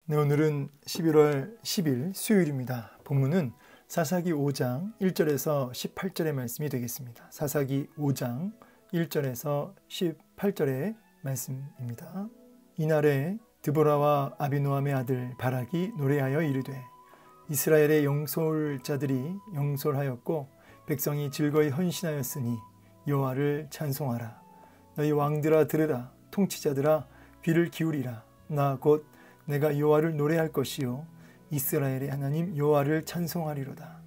네, 오늘은 11월 10일 수요일입니다. 본문은 사사기 5장 1절에서 18절의 말씀이 되겠습니다. 사사기 5장 1절에서 18절의 말씀입니다. 이날에 드보라와 아비노함의 아들 바락이 노래하여 이르되 이스라엘의 영솔자들이 영솔하였고 백성이 즐거이 헌신하였으니 여호와를 찬송하라. 너희 왕들아 들으라. 통치자들아 귀를 기울이라. 나 곧 내가 여호와를 노래할 것이요 이스라엘의 하나님 여호와를 찬송하리로다.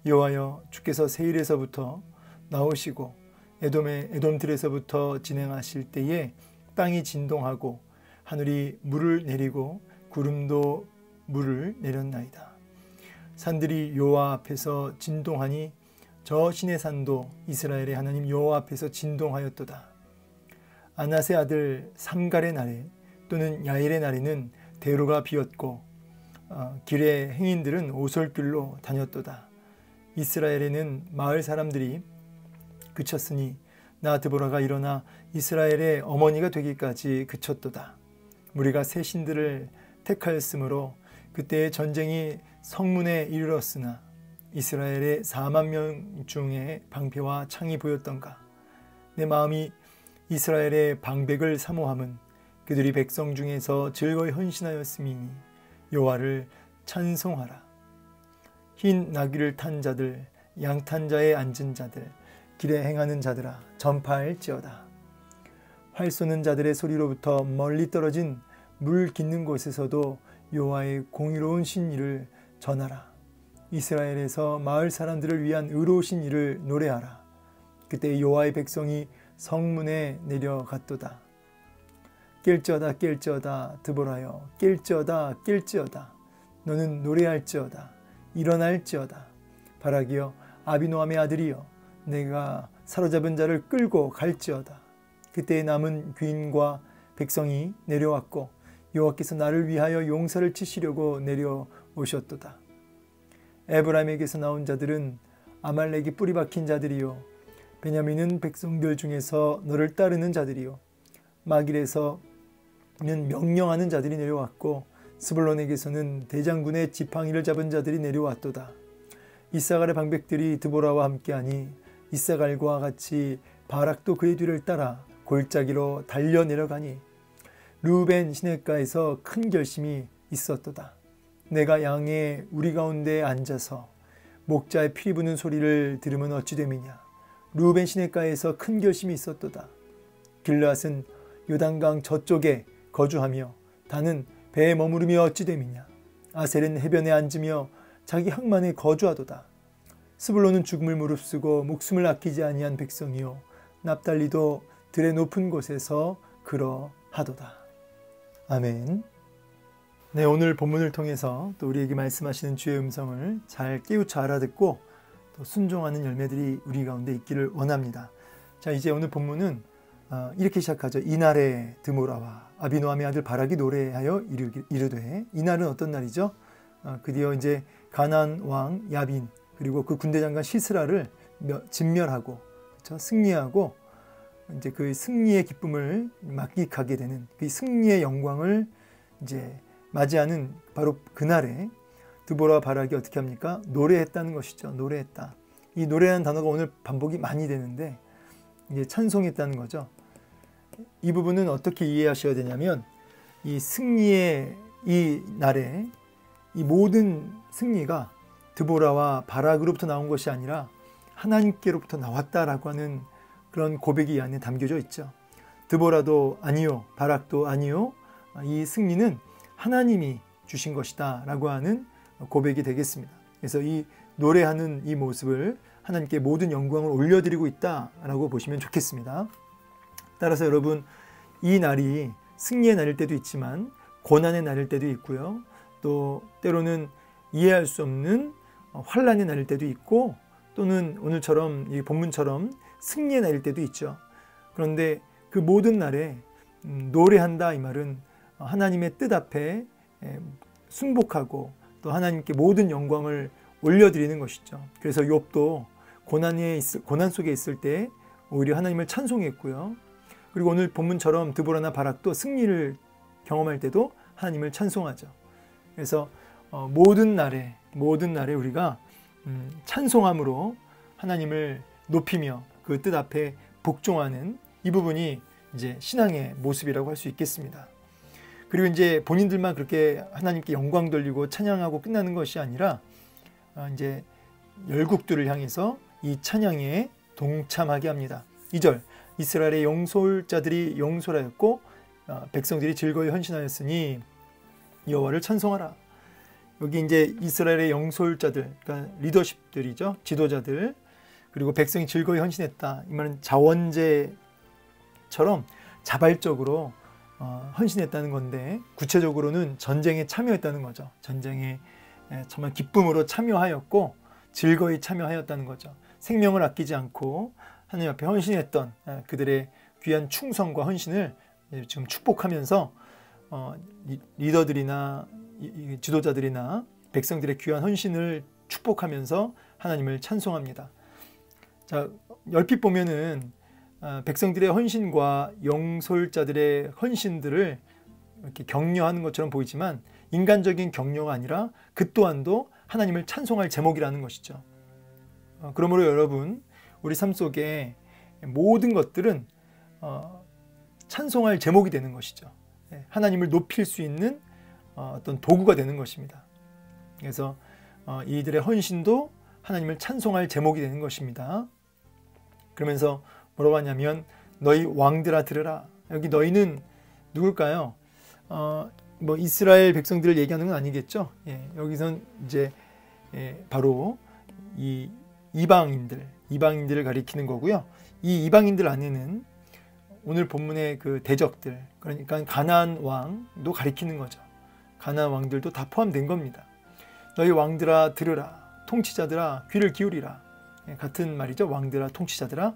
여호와여, 주께서 세일에서부터 나오시고 에돔의 에돔들에서부터 진행하실 때에 땅이 진동하고 하늘이 물을 내리고 구름도 물을 내렸나이다. 산들이 여호와 앞에서 진동하니 저 신의 산도 이스라엘의 하나님 여호와 앞에서 진동하였도다. 아낫의 아들 삼갈의 날에 또는 야일의 날에는 대로가 비었고 길의 행인들은 오솔길로 다녔도다. 이스라엘에는 마을 사람들이 그쳤으니 나 드보라가 일어나 이스라엘의 어머니가 되기까지 그쳤도다. 무리가 새 신들을 택하였으므로 그때의 전쟁이 성문에 이르렀으나 이스라엘의 4만 명 중에 방패와 창이 보였던가. 내 마음이 이스라엘의 방백을 사모함은 그들이 백성 중에서 즐거이 헌신하였음이니 여호와를 찬송하라. 흰 나귀를 탄 자들, 양 탄 자에 앉은 자들, 길에 행하는 자들아 전파할지어다. 활 쏘는 자들의 소리로부터 멀리 떨어진 물 깃는 곳에서도 여호와의 공의로운 신일을 전하라. 이스라엘에서 마을 사람들을 위한 의로우신 일을 노래하라. 그때 여호와의 백성이 성문에 내려갔도다. 깰지어다 깰지어다 드보라여, 깰지어다 깰지어다. 너는 노래할지어다 일어날지어다. 바락이여, 아비노함의 아들이여, 내가 사로잡은 자를 끌고 갈지어다. 그때 남은 귀인과 백성이 내려왔고 여호와께서 나를 위하여 용사를 치시려고 내려오셨도다. 에브라임에게서 나온 자들은 아말렉이 뿌리 박힌 자들이요 베냐민은 백성들 중에서 너를 따르는 자들이요 마길에서는 명령하는 자들이 내려왔고 스불론에게서는 대장군의 지팡이를 잡은 자들이 내려왔도다. 이사갈의 방백들이 드보라와 함께하니 이사갈과 같이 바락도 그의 뒤를 따라 골짜기로 달려 내려가니 르우벤 시냇가에서 큰 결심이 있었도다. 내가 양의 우리 가운데 앉아서 목자의 피리 부는 소리를 들으면 어찌 됨이냐. 르우벤 시냇가에서 큰 결심이 있었도다. 길앗은 요단강 저쪽에 거주하며 단은 배에 머무르며 어찌 됨이냐. 아셀은 해변에 앉으며 자기 항만에 거주하도다. 스불론은 죽음을 무릅쓰고 목숨을 아끼지 아니한 백성이요 납달리도 들의 높은 곳에서 그러하도다. 아멘. 네, 오늘 본문을 통해서 또 우리에게 말씀하시는 주의 음성을 잘 깨우쳐 알아듣고 또 순종하는 열매들이 우리 가운데 있기를 원합니다. 자, 이제 오늘 본문은 이렇게 시작하죠. 이날에 드보라와 아비노함의 아들 바락이 노래하여 이르되. 이날은 어떤 날이죠? 드디어 이제 가나안 왕 야빈 그리고 그 군대 장관 시스라를 진멸하고, 그렇죠? 승리하고 이제 그 승리의 기쁨을 만끽하게 되는 그 승리의 영광을 이제 맞이하는 바로 그날에 드보라와 바락이 어떻게 합니까? 노래했다는 것이죠. 노래했다. 이 노래라는 단어가 오늘 반복이 많이 되는데 이게 찬송했다는 거죠. 이 부분은 어떻게 이해하셔야 되냐면 이 승리의 이 날에 이 모든 승리가 드보라와 바락으로부터 나온 것이 아니라 하나님께로부터 나왔다라고 하는 그런 고백이 이 안에 담겨져 있죠. 드보라도 아니요, 바락도 아니요, 이 승리는 하나님이 주신 것이다 라고 하는 고백이 되겠습니다. 그래서 이 노래하는 이 모습을 하나님께 모든 영광을 올려드리고 있다라고 보시면 좋겠습니다. 따라서 여러분, 이 날이 승리의 날일 때도 있지만 고난의 날일 때도 있고요. 또 때로는 이해할 수 없는 환난의 날일 때도 있고 또는 오늘처럼 이 본문처럼 승리의 날일 때도 있죠. 그런데 그 모든 날에 노래한다 이 말은 하나님의 뜻 앞에 순복하고 또 하나님께 모든 영광을 올려드리는 것이죠. 그래서 욥도 고난 속에 있을 때 오히려 하나님을 찬송했고요. 그리고 오늘 본문처럼 드보라나 바락도 승리를 경험할 때도 하나님을 찬송하죠. 그래서 모든 날에 우리가 찬송함으로 하나님을 높이며 그 뜻 앞에 복종하는 이 부분이 이제 신앙의 모습이라고 할 수 있겠습니다. 그리고 이제 본인들만 그렇게 하나님께 영광 돌리고 찬양하고 끝나는 것이 아니라 이제 열국들을 향해서 이 찬양에 동참하게 합니다. 2절, 이스라엘의 영솔자들이 영솔하였고 백성들이 즐거이 헌신하였으니 여호와를 찬송하라. 여기 이제 이스라엘의 영솔자들, 그러니까 리더십들이죠. 지도자들, 그리고 백성이 즐거이 헌신했다. 이 말은 자원제처럼 자발적으로 헌신했다는 건데, 구체적으로는 전쟁에 참여했다는 거죠. 전쟁에 정말 기쁨으로 참여하였고 즐거이 참여하였다는 거죠. 생명을 아끼지 않고 하나님 앞에 헌신했던 그들의 귀한 충성과 헌신을 지금 축복하면서 리더들이나 지도자들이나 백성들의 귀한 헌신을 축복하면서 하나님을 찬송합니다. 자, 얼핏 보면은 백성들의 헌신과 영솔자들의 헌신들을 이렇게 격려하는 것처럼 보이지만 인간적인 격려가 아니라 그 또한도 하나님을 찬송할 제목이라는 것이죠. 그러므로 여러분, 우리 삶 속에 모든 것들은 찬송할 제목이 되는 것이죠. 하나님을 높일 수 있는 어떤 도구가 되는 것입니다. 그래서 이들의 헌신도 하나님을 찬송할 제목이 되는 것입니다. 그러면서 뭐라고 하냐면 너희 왕들아 들으라. 여기 너희는 누굴까요? 뭐 이스라엘 백성들을 얘기하는 건 아니겠죠. 여기선 이제 바로 이 이방인들을 가리키는 거고요. 이 이방인들 안에는 오늘 본문의 그 대적들, 그러니까 가나안 왕도 가리키는 거죠. 가나안 왕들도 다 포함된 겁니다. 너희 왕들아 들으라. 통치자들아 귀를 기울이라. 같은 말이죠. 왕들아 통치자들아.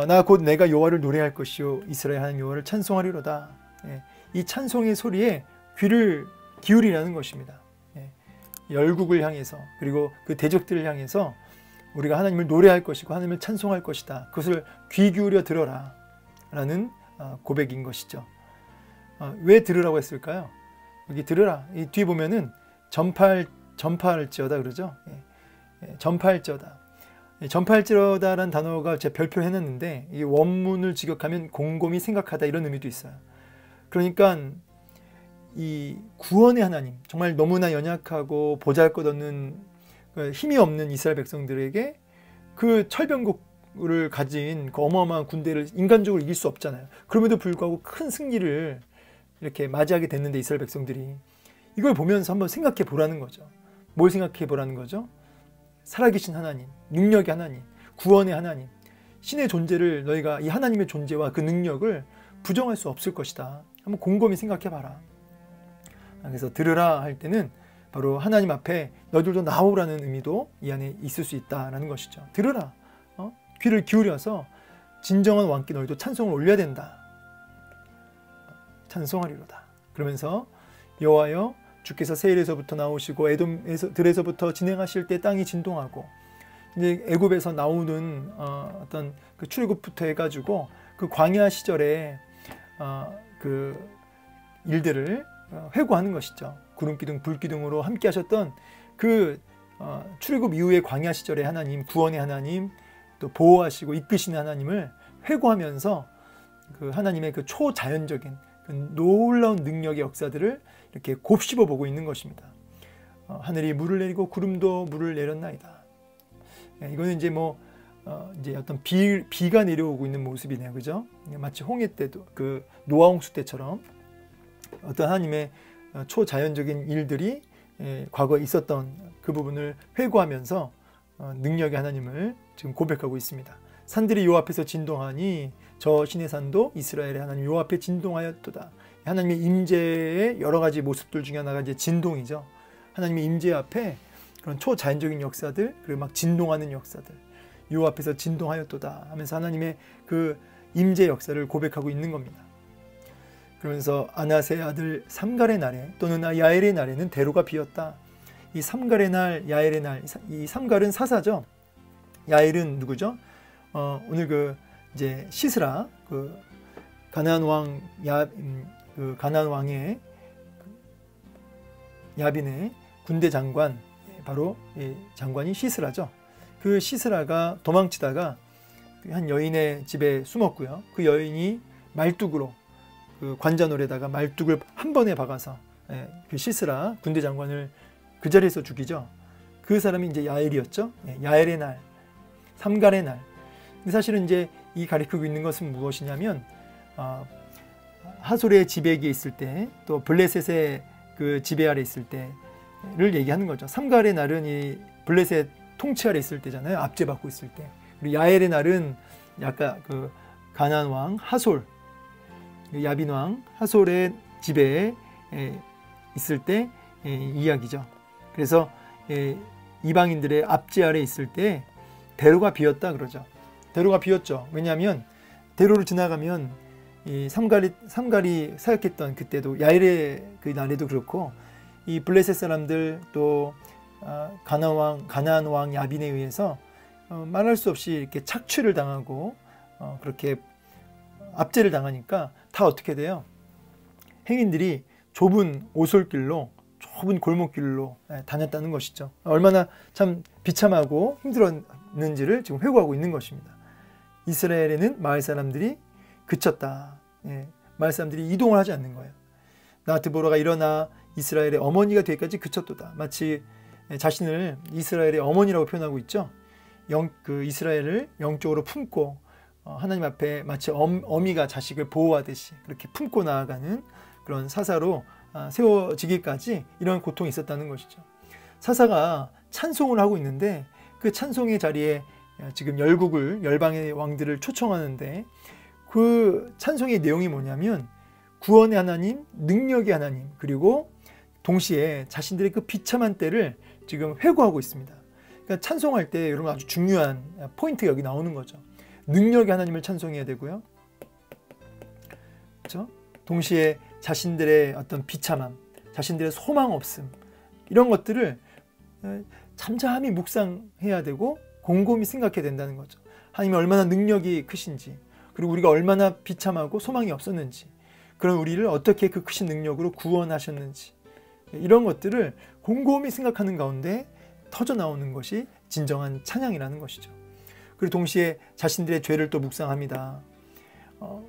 나 곧 내가 여호와를 노래할 것이요 이스라엘 하나님 여호와를 찬송하리로다. 이 찬송의 소리에 귀를 기울이라는 것입니다. 열국을 향해서, 그리고 그 대적들을 향해서 우리가 하나님을 노래할 것이고 하나님을 찬송할 것이다. 그것을 귀 기울여 들어라 라는 고백인 것이죠. 왜 들으라고 했을까요? 여기 들으라, 이 뒤에 보면은 전파할지어다 그러죠. 전파할지어다. 전파할지어다라는 단어가 제가 별표를 해놨는데, 이 원문을 직역하면 곰곰이 생각하다 이런 의미도 있어요. 그러니까 이 구원의 하나님, 정말 너무나 연약하고 보잘것없는 힘이 없는 이스라엘 백성들에게 그 철병국을 가진 그 어마어마한 군대를 인간적으로 이길 수 없잖아요. 그럼에도 불구하고 큰 승리를 이렇게 맞이하게 됐는데 이스라엘 백성들이 이걸 보면서 한번 생각해 보라는 거죠. 뭘 생각해 보라는 거죠? 살아계신 하나님, 능력의 하나님, 구원의 하나님, 신의 존재를 너희가 이 하나님의 존재와 그 능력을 부정할 수 없을 것이다. 한번 곰곰이 생각해 봐라. 그래서 들으라 할 때는 바로 하나님 앞에 너희들도 나오라는 의미도 이 안에 있을 수 있다라는 것이죠. 들으라. 귀를 기울여서 진정한 왕께 너희도 찬송을 올려야 된다. 찬송하리로다. 그러면서 여호와여 주께서 세일에서부터 나오시고 에돔들에서부터 진행하실 때 땅이 진동하고, 이제 애굽에서 나오는 어떤 그 출애굽부터 해가지고 그 광야 시절에 그 일들을 회고하는 것이죠. 구름기둥 불기둥으로 함께 하셨던 그 출애굽 이후의 광야 시절의 하나님, 구원의 하나님, 또 보호하시고 이끄시는 하나님을 회고하면서 그 하나님의 그 초자연적인 그 놀라운 능력의 역사들을 이렇게 곱씹어 보고 있는 것입니다. 하늘이 물을 내리고 구름도 물을 내렸나이다. 이거는 이제 이제 어떤 비가 내려오고 있는 모습이네요, 그죠? 마치 홍해 때도 그 노아 홍수 때처럼 어떤 하나님의 초자연적인 일들이 과거에 있었던 그 부분을 회고하면서 능력의 하나님을 지금 고백하고 있습니다. 산들이 요 앞에서 진동하니 저 신의 산도 이스라엘의 하나님 요 앞에 진동하였도다. 하나님의 임재의 여러 가지 모습들 중에 하나가 이제 진동이죠. 하나님의 임재 앞에 그런 초자연적인 역사들, 그리고 막 진동하는 역사들, 요 앞에서 진동하였도다 하면서 하나님의 그 임재 역사를 고백하고 있는 겁니다. 그러면서 아낫의 아들 삼갈의 날에 또는 야엘의 날에는 대로가 비었다. 이 삼갈의 날, 야엘의 날, 이 삼갈은 사사죠. 야엘은 누구죠? 오늘 그 이제 시스라 그 가나안 왕 가나안 왕의 야빈의 군대 장관, 바로 장관이 시스라죠. 그 시스라가 도망치다가 한 여인의 집에 숨었고요. 그 여인이 말뚝으로 그 관자놀에다가 말뚝을 한 번에 박아서 그 시스라 군대 장관을 그 자리에서 죽이죠. 그 사람이 이제 야엘이었죠. 야엘의 날, 삼갈의 날. 근데 사실은 이제 이 가리키고 있는 것은 무엇이냐면 하솔의 지배기에 있을 때, 또 블레셋의 그 지배 아래 있을 때를 얘기하는 거죠. 삼갈의 날은 이 블레셋 통치 아래 있을 때잖아요. 압제받고 있을 때. 그리고 야엘의 날은 약간 그 가나안 왕 하솔, 야빈 왕 하솔의 지배에 있을 때 이야기죠. 그래서 이방인들의 압제 아래 있을 때 대로가 비었다 그러죠. 대로가 비었죠. 왜냐하면 대로를 지나가면 이 삼갈이 사역했던 그때도 야일의 그 날에도 그렇고 이 블레셋 사람들 또 가나안 왕 야빈에 의해서 말할 수 없이 이렇게 착취를 당하고 그렇게 압제를 당하니까 다 어떻게 돼요? 행인들이 좁은 오솔길로, 좁은 골목길로 다녔다는 것이죠. 얼마나 참 비참하고 힘들었는지를 지금 회고하고 있는 것입니다. 이스라엘에는 마을 사람들이 그쳤다. 마을 사람들이 이동을 하지 않는 거예요. 나 드보라가 일어나 이스라엘의 어머니가 되기까지 그쳤도다. 마치 자신을 이스라엘의 어머니라고 표현하고 있죠. 그 이스라엘을 영적으로 품고 하나님 앞에 마치 어미가 자식을 보호하듯이 그렇게 품고 나아가는 그런 사사로 세워지기까지 이런 고통이 있었다는 것이죠. 사사가 찬송을 하고 있는데 그 찬송의 자리에 지금 열방의 왕들을 초청하는데 그 찬송의 내용이 뭐냐면 구원의 하나님, 능력의 하나님, 그리고 동시에 자신들의 그 비참한 때를 지금 회고하고 있습니다. 그러니까 찬송할 때 이런 아주 중요한 포인트가 여기 나오는 거죠. 능력의 하나님을 찬송해야 되고요. 그렇죠? 동시에 자신들의 어떤 비참함, 자신들의 소망 없음, 이런 것들을 잠잠히 묵상해야 되고 곰곰이 생각해야 된다는 거죠. 하나님이 얼마나 능력이 크신지, 그리고 우리가 얼마나 비참하고 소망이 없었는지, 그런 우리를 어떻게 그 크신 능력으로 구원하셨는지, 이런 것들을 곰곰이 생각하는 가운데 터져 나오는 것이 진정한 찬양이라는 것이죠. 그리고 동시에 자신들의 죄를 또 묵상합니다.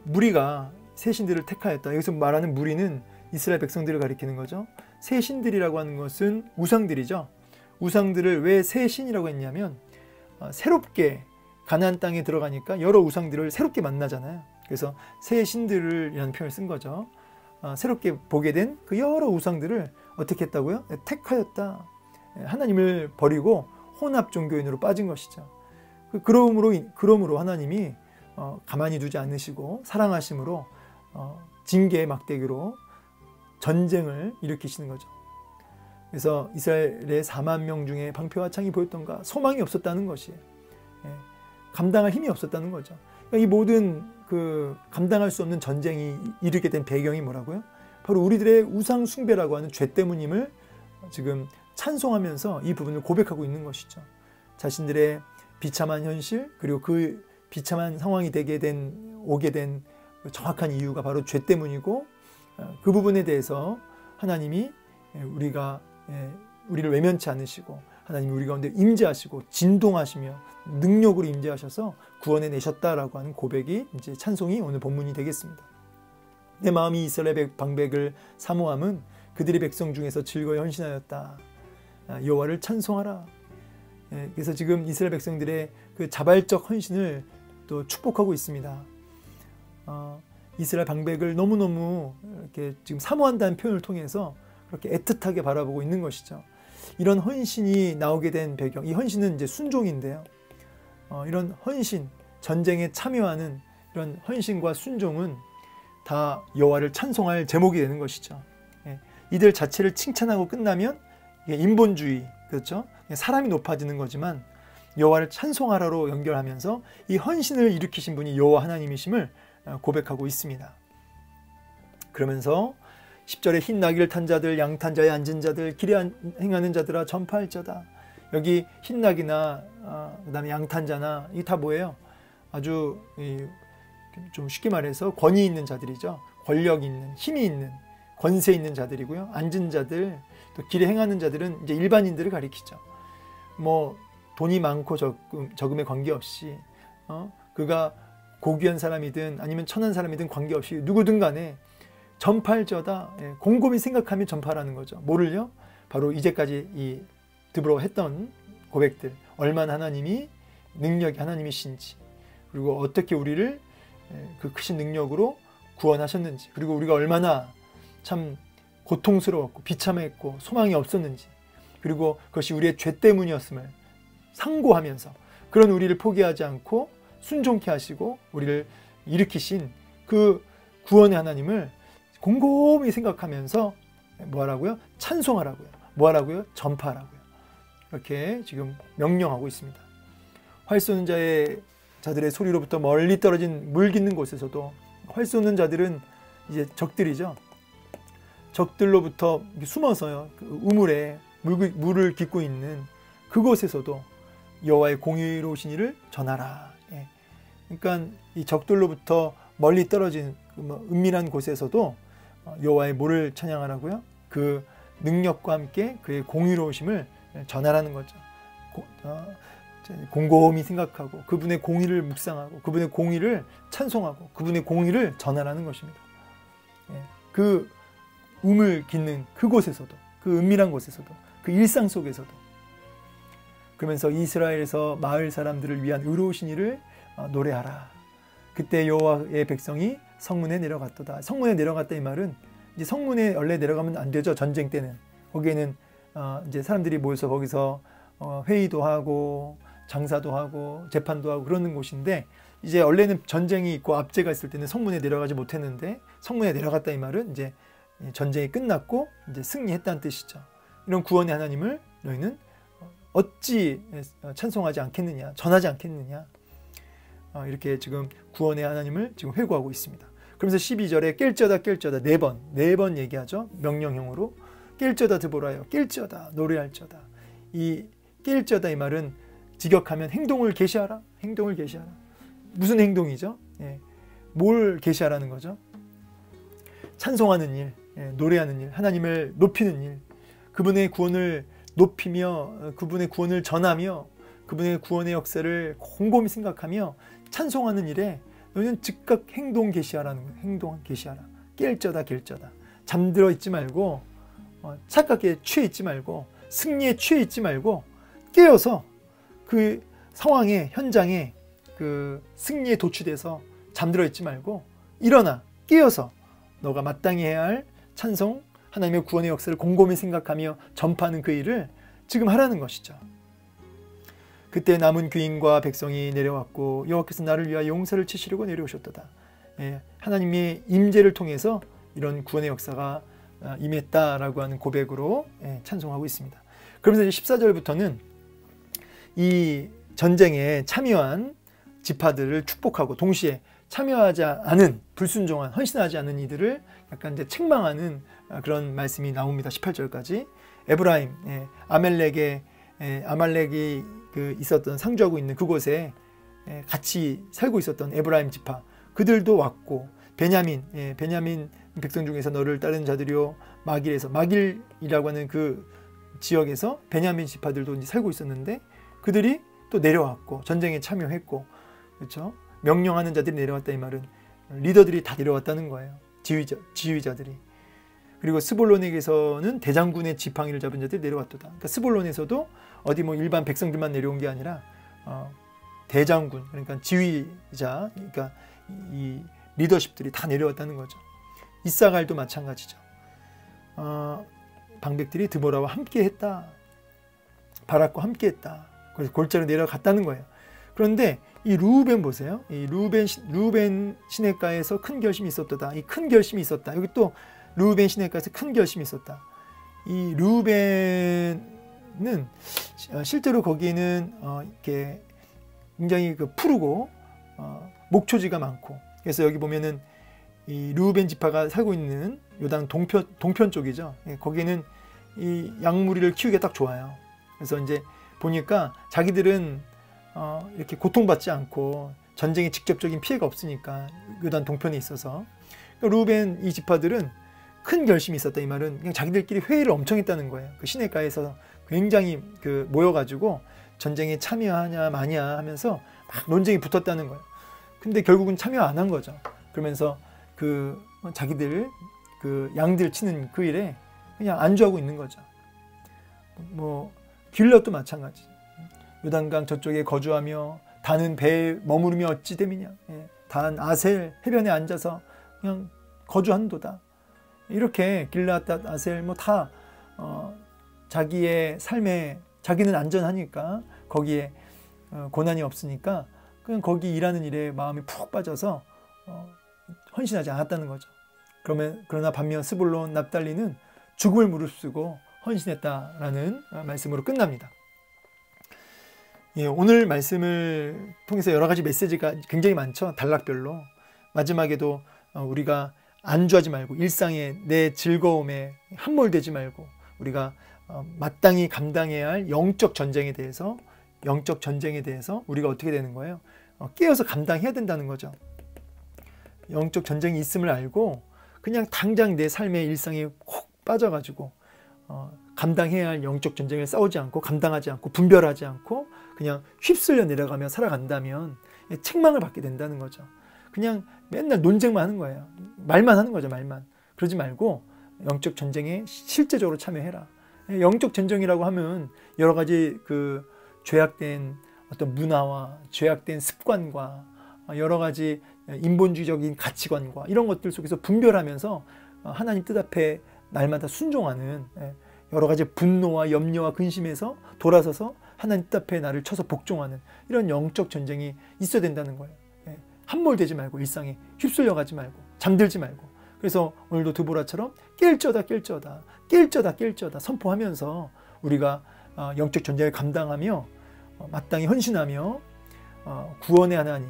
무리가 새 신들을 택하였다. 여기서 말하는 무리는 이스라엘 백성들을 가리키는 거죠. 새 신들이라고 하는 것은 우상들이죠. 우상들을 왜 새 신이라고 했냐면 새롭게 가나안 땅에 들어가니까 여러 우상들을 새롭게 만나잖아요. 그래서 새 신들이라는 표현을 쓴 거죠. 새롭게 보게 된 그 여러 우상들을 어떻게 했다고요? 택하였다. 하나님을 버리고 혼합 종교인으로 빠진 것이죠. 그러므로 하나님이 가만히 두지 않으시고 사랑하심으로 징계의 막대기로 전쟁을 일으키시는 거죠. 그래서 이스라엘의 4만 명 중에 방패와 창이 보였던가 소망이 없었다는 것이에요. 감당할 힘이 없었다는 거죠. 그러니까 이 모든 그 감당할 수 없는 전쟁이 일으게 된 배경이 뭐라고요? 바로 우리들의 우상 숭배라고 하는 죄 때문임을 지금 찬송하면서 이 부분을 고백하고 있는 것이죠. 자신들의 비참한 현실, 그리고 그 비참한 상황이 오게 된 정확한 이유가 바로 죄 때문이고, 그 부분에 대해서 하나님이 우리를 외면치 않으시고 하나님이 우리 가운데 임재하시고 진동하시며 능력으로 임재하셔서 구원해 내셨다라고 하는 고백이 이제 찬송이 오늘 본문이 되겠습니다. 내 마음이 이스라엘 방백을 사모함은 그들의 백성 중에서 즐거이 헌신하였다. 여호와를 찬송하라. 그래서 지금 이스라엘 백성들의 그 자발적 헌신을 또 축복하고 있습니다. 이스라엘 방백을 너무너무 이렇게 지금 사모한다는 표현을 통해서 그렇게 애틋하게 바라보고 있는 것이죠. 이런 헌신이 나오게 된 배경, 이 헌신은 이제 순종인데요. 이런 헌신, 전쟁에 참여하는 이런 헌신과 순종은 다 여호와를 찬송할 제목이 되는 것이죠. 이들 자체를 칭찬하고 끝나면 이게 인본주의, 그렇죠? 사람이 높아지는 거지만 여호와를 찬송하라로 연결하면서 이 헌신을 일으키신 분이 여호와 하나님이심을 고백하고 있습니다. 그러면서 10절에 흰 나귀를 탄 자들, 양 탄 자에 앉은 자들, 길에 행하는 자들아 전파할지어다. 여기 흰 나귀나 그다음에 양 탄 자나 이게 다 뭐예요? 아주 좀 쉽게 말해서 권위 있는 자들이죠. 권력 있는, 힘이 있는, 권세 있는 자들이고요. 앉은 자들, 또 길에 행하는 자들은 이제 일반인들을 가리키죠. 뭐 돈이 많고 적음에 관계없이 그가 고귀한 사람이든 아니면 천한 사람이든 관계없이 누구든 간에 전파할지어다. 곰곰이 생각하며 전파라는 거죠. 뭐를요? 바로 이제까지 이 드브로가 했던 고백들, 얼마나 하나님이 능력이 하나님이신지, 그리고 어떻게 우리를 그 크신 능력으로 구원하셨는지, 그리고 우리가 얼마나 참 고통스러웠고 비참했고 소망이 없었는지, 그리고 그것이 우리의 죄 때문이었음을 상고하면서 그런 우리를 포기하지 않고 순종케 하시고 우리를 일으키신 그 구원의 하나님을 곰곰이 생각하면서 뭐하라고요? 찬송하라고요. 뭐하라고요? 전파하라고요. 이렇게 지금 명령하고 있습니다. 활 쏘는 자들의 소리로부터 멀리 떨어진 물 깃는 곳에서도, 활 쏘는 자들은 이제 적들이죠. 적들로부터 숨어서요, 그 우물에 물을 깃고 있는 그곳에서도 여호와의 공의로우신 일을 전하라. 예. 그러니까 이 적들로부터 멀리 떨어진 은밀한 곳에서도 여호와의 뭐를 찬양하라고요? 그 능력과 함께 그의 공의로우심을 전하라는 거죠. 곰곰이 생각하고 그분의 공의를 묵상하고 그분의 공의를 찬송하고 그분의 공의를 전하라는 것입니다. 그 우물 깃는 그곳에서도, 그 은밀한 곳에서도, 그 일상 속에서도, 그러면서 이스라엘에서 마을 사람들을 위한 의로우신 이를 노래하라. 그때 여호와의 백성이 성문에 내려갔도다. 성문에 내려갔다 이 말은, 이제 성문에 원래 내려가면 안 되죠. 전쟁 때는 거기에는 이제 사람들이 모여서 거기서 회의도 하고 장사도 하고 재판도 하고 그러는 곳인데, 이제 원래는 전쟁이 있고 압제가 있을 때는 성문에 내려가지 못했는데 성문에 내려갔다 이 말은 이제 전쟁이 끝났고 이제 승리했다는 뜻이죠. 이런 구원의 하나님을 너희는 어찌 찬송하지 않겠느냐, 전하지 않겠느냐, 이렇게 지금 구원의 하나님을 지금 회고하고 있습니다. 그러면서 12절에 깰쩌다 네 번 얘기하죠. 명령형으로 깰쩌다 드보라여, 깰쩌다 노래할쩌다. 이 깰쩌다 이 말은 직역하면 행동을 계시하라, 행동을 계시하라. 무슨 행동이죠? 뭘 계시하라는 거죠? 찬송하는 일, 노래하는 일, 하나님을 높이는 일, 그분의 구원을 높이며 그분의 구원을 전하며 그분의 구원의 역사를 곰곰이 생각하며 찬송하는 일에 너희는 즉각 행동 계시하라는 거예요. 행동 계시하라. 깰쩌다. 잠들어 있지 말고, 착각에 취해 있지 말고, 승리에 취해 있지 말고 깨어서 그 상황에, 현장에 그 승리에 도취돼서 잠들어 있지 말고 일어나 깨어서 너가 마땅히 해야 할 찬송, 하나님의 구원의 역사를 곰곰이 생각하며 전파하는 그 일을 지금 하라는 것이죠. 그때 남은 귀인과 백성이 내려왔고 여호와께서 나를 위하여 용사를 치시려고 내려오셨도다. 하나님의 임재를 통해서 이런 구원의 역사가 임했다라고 하는 고백으로 찬송하고 있습니다. 그러면서 이제 14절부터는 이 전쟁에 참여한 지파들을 축복하고 동시에 참여하지 않은, 불순종한, 헌신하지 않은 이들을 약간 이제 책망하는 그런 말씀이 나옵니다. 18절까지. 에브라임, 아말렉이 있었던, 상주하고 있는 그곳에 같이 살고 있었던 에브라임 지파, 그들도 왔고, 베냐민 백성 중에서 너를 따르는 자들이요 마길에서, 마길이라고 하는 그 지역에서 베냐민 지파들도 이제 살고 있었는데 그들이 또 내려왔고 전쟁에 참여했고, 그렇죠? 명령하는 자들이 내려왔다 이 말은 리더들이 다 내려왔다는 거예요. 지휘자들이. 그리고 스볼론에게서는 대장군의 지팡이를 잡은 자들이 내려왔도다. 그러니까 스볼론에서도 어디 뭐 일반 백성들만 내려온 게 아니라 대장군, 그러니까 지휘자, 그러니까 이 리더십들이 다 내려왔다는 거죠. 이사갈도 마찬가지죠. 방백들이 드보라와 함께했다. 바락과 함께했다. 그래서 골짜기로 내려갔다는 거예요. 그런데 이 르우벤 보세요. 이 르우벤 시냇가에서 큰 결심이 있었다. 이 큰 결심이 있었다. 여기 또 르우벤 시냇가에서 큰 결심이 있었다. 이 르우벤은 실제로 거기에는 이렇게 굉장히 푸르고 목초지가 많고, 그래서 여기 보면은 이 르우벤 지파가 살고 있는 요단 동편 쪽이죠. 거기는 이 양무리를 키우기가 딱 좋아요. 그래서 이제 보니까 자기들은 이렇게 고통받지 않고 전쟁에 직접적인 피해가 없으니까 요단 동편에 있어서, 르우벤 이 지파들은 큰 결심이 있었다. 이 말은 그냥 자기들끼리 회의를 엄청 했다는 거예요. 그 시냇가에서 굉장히 모여가지고 전쟁에 참여하냐 마냐 하면서 막 논쟁이 붙었다는 거예요. 근데 결국은 참여 안 한 거죠. 그러면서 자기들 양들 치는 그 일에 그냥 안주하고 있는 거죠. 길럿도 마찬가지. 요단강 저쪽에 거주하며 단은 배에 머무르며 어찌 됨이냐. 단 아셀 해변에 앉아서 그냥 거주한도다. 이렇게 길르앗 아셀 다 자기의 삶에 자기는 안전하니까 거기에 고난이 없으니까 그냥 거기 일하는 일에 마음이 푹 빠져서 헌신하지 않았다는 거죠. 그러나 반면 스불론 납달리는 죽음을 무릅쓰고 헌신했다라는 말씀으로 끝납니다. 오늘 말씀을 통해서 여러 가지 메시지가 굉장히 많죠. 단락별로. 마지막에도 우리가 안주하지 말고 일상의 내 즐거움에 함몰되지 말고 우리가 마땅히 감당해야 할 영적 전쟁에 대해서 우리가 어떻게 되는 거예요? 깨어서 감당해야 된다는 거죠. 영적 전쟁이 있음을 알고 그냥 당장 내 삶의 일상에 콕 빠져가지고 감당해야 할 영적 전쟁을 싸우지 않고 감당하지 않고 분별하지 않고 그냥 휩쓸려 내려가며 살아간다면 책망을 받게 된다는 거죠. 그냥 맨날 논쟁만 하는 거예요. 말만 하는 거죠. 말만. 그러지 말고 영적 전쟁에 실제적으로 참여해라. 영적 전쟁이라고 하면 여러 가지 죄악된 어떤 문화와 죄악된 습관과 여러 가지 인본주의적인 가치관과 이런 것들 속에서 분별하면서 하나님 뜻 앞에 날마다 순종하는 여러 가지 분노와 염려와 근심에서 돌아서서 하나님 뜻 앞에 나를 쳐서 복종하는 이런 영적 전쟁이 있어야 된다는 거예요. 함몰되지 말고 일상에 휩쓸려가지 말고 잠들지 말고. 그래서 오늘도 드보라처럼 깰쩌다 선포하면서 우리가 영적 전쟁을 감당하며 마땅히 헌신하며 구원의 하나님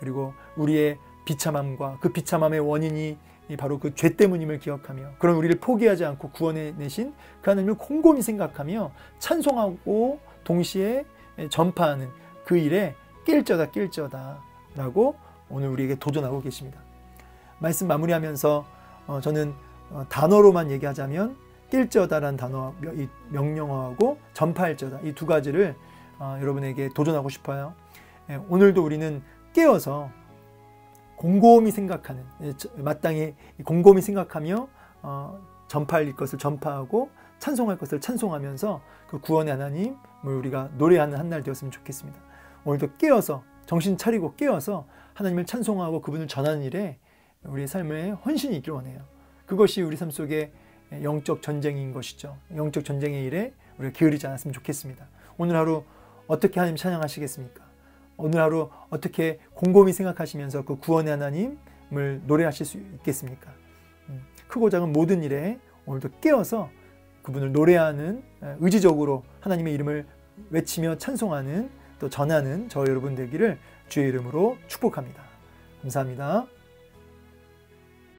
그리고 우리의 비참함과 그 비참함의 원인이 바로 그 죄 때문임을 기억하며 그런 우리를 포기하지 않고 구원해 내신 그 하나님을 곰곰이 생각하며 찬송하고 동시에 전파하는 그 일에 깰쩌다 라고 오늘 우리에게 도전하고 계십니다. 말씀 마무리하면서 저는 단어로만 얘기하자면 깰쩌다라는 단어 명령어하고 전파할쩌다 이 두 가지를 여러분에게 도전하고 싶어요. 오늘도 우리는 깨어서 곰곰이 생각하는 마땅히 곰곰이 생각하며 전파할 것을 전파하고 찬송할 것을 찬송하면서 그 구원의 하나님을 우리가 노래하는 한 날 되었으면 좋겠습니다. 오늘도 깨어서 정신 차리고 깨어서 하나님을 찬송하고 그분을 전하는 일에 우리의 삶에 헌신이 있길 원해요. 그것이 우리 삶 속에 영적 전쟁인 것이죠. 영적 전쟁의 일에 우리가 게으르지 않았으면 좋겠습니다. 오늘 하루 어떻게 하나님 찬양하시겠습니까? 오늘 하루 어떻게 곰곰이 생각하시면서 그 구원의 하나님을 노래하실 수 있겠습니까? 크고 작은 모든 일에 오늘도 깨어서 그분을 노래하는 의지적으로 하나님의 이름을 외치며 찬송하는 또 전하는 저 여러분 되기를 주의 이름으로 축복합니다. 감사합니다.